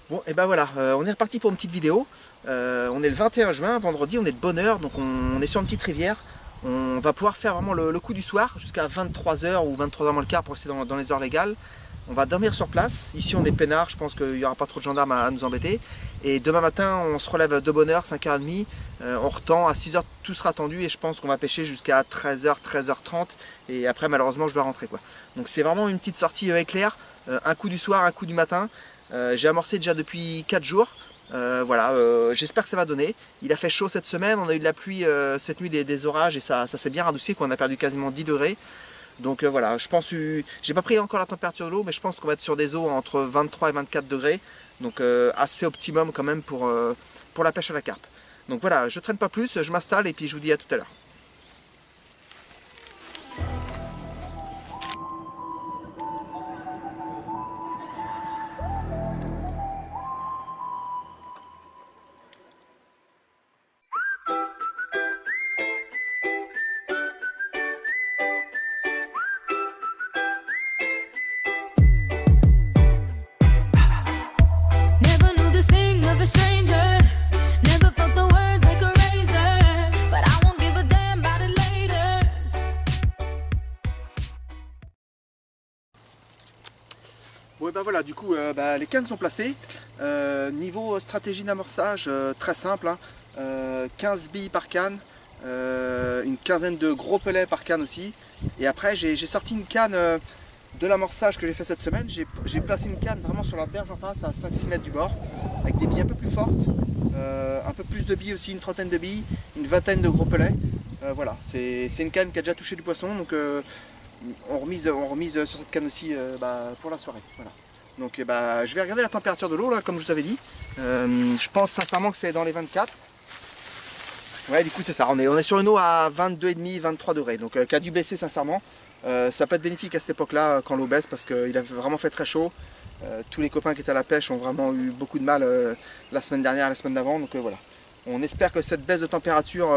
Bon, et ben voilà, on est reparti pour une petite vidéo. On est le 21 juin, vendredi, on est de bonne heure, donc on est sur une petite rivière. On va pouvoir faire vraiment le coup du soir jusqu'à 23 h ou 23 h moins le quart pour rester dans les heures légales. On va dormir sur place. Ici, on est peinard, je pense qu'il n'y aura pas trop de gendarmes à nous embêter. Et demain matin, on se relève de bonne heure, 5h30. On retend, à 6 h, tout sera tendu et je pense qu'on va pêcher jusqu'à 13 h, 13 h 30. Et après, malheureusement, je dois rentrer, quoi. Donc, c'est vraiment une petite sortie éclair. Un coup du soir, un coup du matin. J'ai amorcé déjà depuis 4 jours. Voilà, j'espère que ça va donner. Il a fait chaud cette semaine, on a eu de la pluie cette nuit, des orages et ça s'est bien radouci, on a perdu quasiment 10 degrés. Donc voilà, je pense, j'ai pas pris encore la température de l'eau, mais je pense qu'on va être sur des eaux entre 23 et 24 degrés. Donc assez optimum quand même pour la pêche à la carpe. Donc voilà, je traîne pas plus, je m'installe et puis je vous dis à tout à l'heure. Never knew the sting of a stranger. Never felt the words like a razor. But I won't give a damn about it later. Bon et ben voilà, du coup les cannes sont placées. Niveau stratégie d'amorçage, très simple, hein. 15 billes par canne, une quinzaine de gros pellets par canne aussi. Et après j'ai sorti une canne de l'amorçage que j'ai fait cette semaine. J'ai placé une canne vraiment sur la berge en face à 5-6 mètres du bord, avec des billes un peu plus fortes, un peu plus de billes aussi, une trentaine de billes, une vingtaine de gros pellets. Voilà, c'est une canne qui a déjà touché du poisson, donc on remise sur cette canne aussi pour la soirée. Voilà. Donc je vais regarder la température de l'eau là, comme je vous avais dit. Je pense sincèrement que c'est dans les 24. Ouais, du coup c'est ça, on est sur une eau à 22,5, 23 degrés, donc qui a dû baisser sincèrement. Ça peut être bénéfique à cette époque là quand l'eau baisse parce qu'il a vraiment fait très chaud. Tous les copains qui étaient à la pêche ont vraiment eu beaucoup de mal la semaine dernière, la semaine d'avant, donc voilà. On espère que cette baisse de température,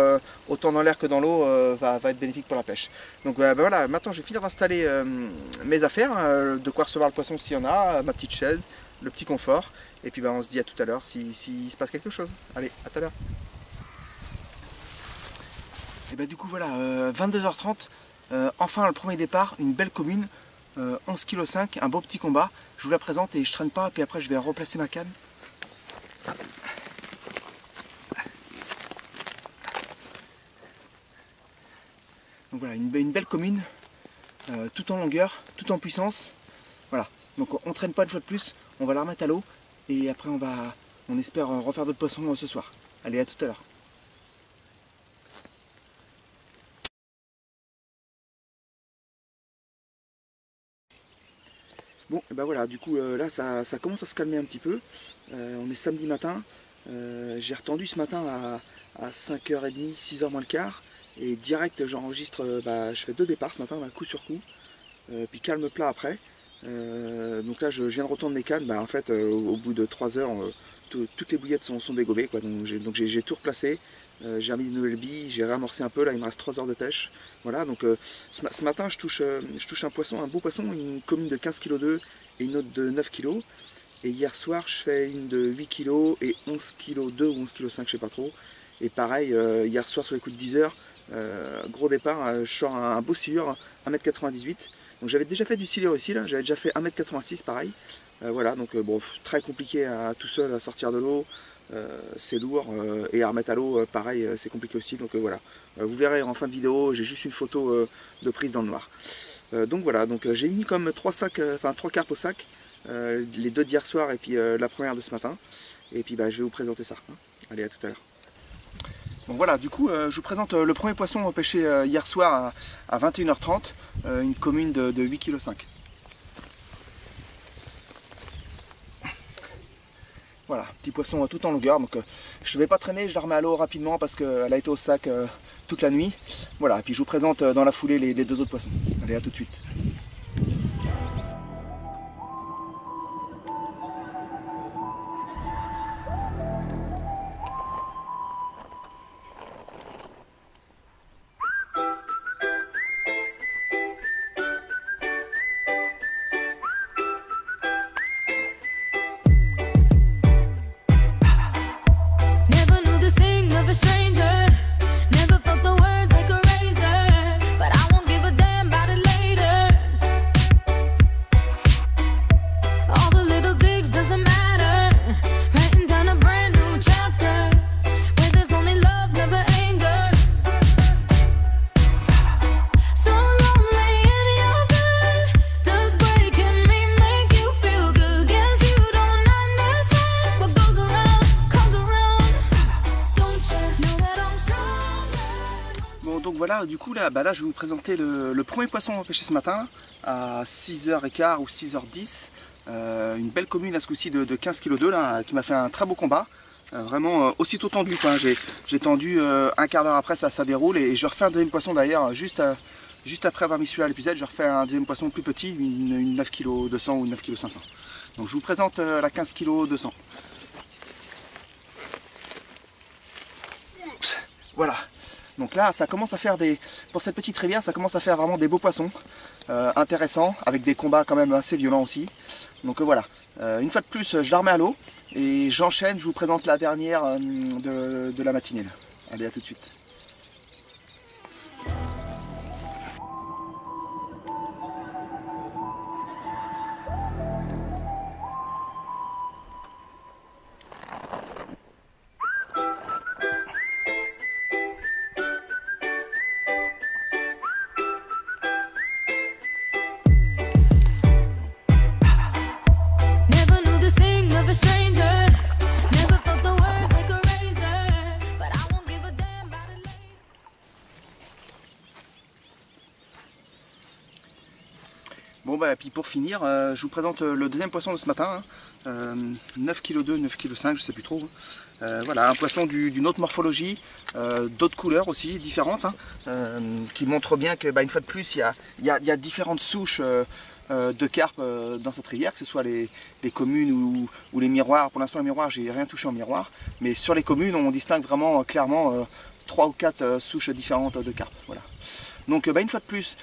autant dans l'air que dans l'eau, va être bénéfique pour la pêche. Donc voilà, maintenant je vais finir d'installer mes affaires, hein, de quoi recevoir le poisson s'il y en a, ma petite chaise, le petit confort. Et puis on se dit à tout à l'heure s'il se passe quelque chose. Allez, à tout à l'heure. Et du coup voilà, 22 h 30, enfin le premier départ, une belle commune, 11,5 kg, un beau petit combat. Je vous la présente et je traîne pas, puis après je vais replacer ma canne. Donc voilà, une belle commune, tout en longueur, tout en puissance. Voilà, donc on ne traîne pas une fois de plus, on va la remettre à l'eau et après on espère refaire d'autres poissons ce soir. Allez, à tout à l'heure. Bon, et voilà, du coup là ça commence à se calmer un petit peu. On est samedi matin, j'ai retendu ce matin à 5h30, 6h moins le quart. Et direct j'enregistre, je fais 2 départs ce matin, coup sur coup, puis calme plat après. Donc là je viens de retendre mes cannes, en fait au bout de 3 heures, toutes les bouillettes sont dégobées, quoi. Donc j'ai tout replacé, j'ai remis de nouvelles billes, j'ai réamorcé un peu, là il me reste 3 heures de pêche. Voilà, donc ce matin je touche un poisson, un beau poisson, une commune de 15,2 kg et une autre de 9 kg. Et hier soir je fais une de 8 kg et 11,2 kg ou 11,5 kg, je sais pas trop. Et pareil, hier soir sur les coups de 10 heures, gros départ, je sors un beau silure, 1,98 m. Donc j'avais déjà fait du silure ici, là, j'avais déjà fait 1,86 m pareil. Voilà, donc bon, très compliqué tout seul à sortir de l'eau, c'est lourd, et à remettre à l'eau, pareil, c'est compliqué aussi. Donc voilà, vous verrez en fin de vidéo, j'ai juste une photo de prise dans le noir. Donc voilà, donc j'ai mis comme 3 carpes au sac, les 2 d'hier soir et puis la première de ce matin. Et puis je vais vous présenter ça. Hein. Allez, à tout à l'heure. Bon voilà, du coup je vous présente le premier poisson pêché hier soir à 21 h 30, une commune de 8,5 kg. Voilà, petit poisson tout en longueur, donc je ne vais pas traîner, je la remets à l'eau rapidement parce qu'elle a été au sac toute la nuit. Voilà, et puis je vous présente dans la foulée les 2 autres poissons. Allez, à tout de suite. voilà, du coup là, là je vais vous présenter le premier poisson pêché ce matin à 6h15 ou 6h10. Une belle commune à ce coup-ci de 15 kg là, qui m'a fait un très beau combat. Vraiment aussitôt tendu, quoi. J'ai tendu un quart d'heure après, ça déroule, et je refais un deuxième poisson d'ailleurs, juste après avoir mis celui-là à l'épisode, je refais un deuxième poisson plus petit, une 9 kg 200 ou 9 kg 500. Donc je vous présente la 15 kg 200. Oups, voilà. Donc là, ça commence à faire pour cette petite rivière, ça commence à faire vraiment des beaux poissons, intéressants, avec des combats quand même assez violents aussi. Donc voilà, une fois de plus, je la remets à l'eau, et j'enchaîne, je vous présente la dernière de la matinée. Là. Allez, à tout de suite. Never knew the sting of a stranger. Never felt the words like a razor. But I won't give a damn about it later. Bon bah, puis pour finir, je vous présente le deuxième poisson de ce matin, 9 kg 2, 9 kg 5, je sais plus trop. Voilà, un poisson d'une autre morphologie, d'autres couleurs aussi, différentes, qui montre bien que, bah, une fois de plus, il y a différentes souches de carpes dans cette rivière, que ce soit les communes ou les miroirs. Pour l'instant, les miroirs, j'ai rien touché en miroir, mais sur les communes, on distingue vraiment clairement 3 ou 4 souches différentes de carpes. Voilà. Donc, bah, une fois de plus,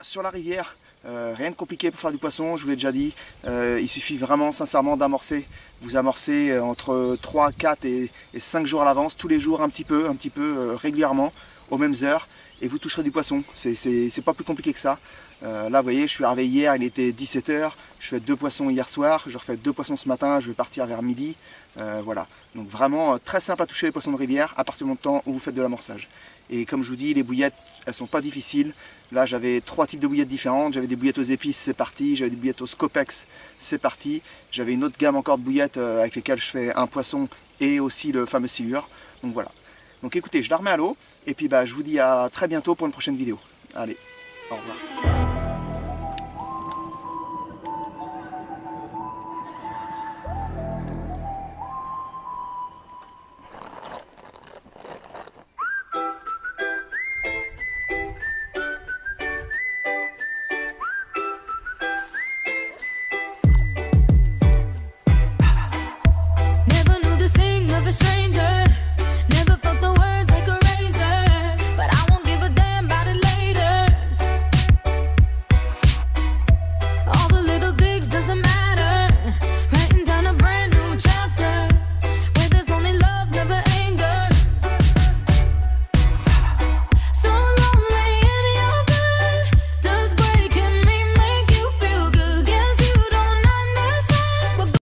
sur la rivière, rien de compliqué pour faire du poisson, je vous l'ai déjà dit, il suffit vraiment sincèrement d'amorcer. Vous amorcez entre 3, 4 et 5 jours à l'avance, tous les jours un petit peu régulièrement, aux mêmes heures, et vous toucherez du poisson. C'est pas plus compliqué que ça. Là vous voyez, je suis arrivé hier, il était 17 h, je fais 2 poissons hier soir, je refais 2 poissons ce matin, je vais partir vers midi. Voilà, donc vraiment très simple à toucher les poissons de rivière à partir du temps où vous faites de l'amorçage. Et comme je vous dis, les bouillettes, elles sont pas difficiles. Là j'avais 3 types de bouillettes différentes, j'avais des bouillettes aux épices, c'est parti, j'avais des bouillettes au scopex, c'est parti, j'avais une autre gamme encore de bouillettes avec lesquelles je fais un poisson et aussi le fameux silure. Donc voilà. Donc écoutez, je la remets à l'eau, et puis bah, je vous dis à très bientôt pour une prochaine vidéo. Allez, au revoir. Never knew the sting of a stranger.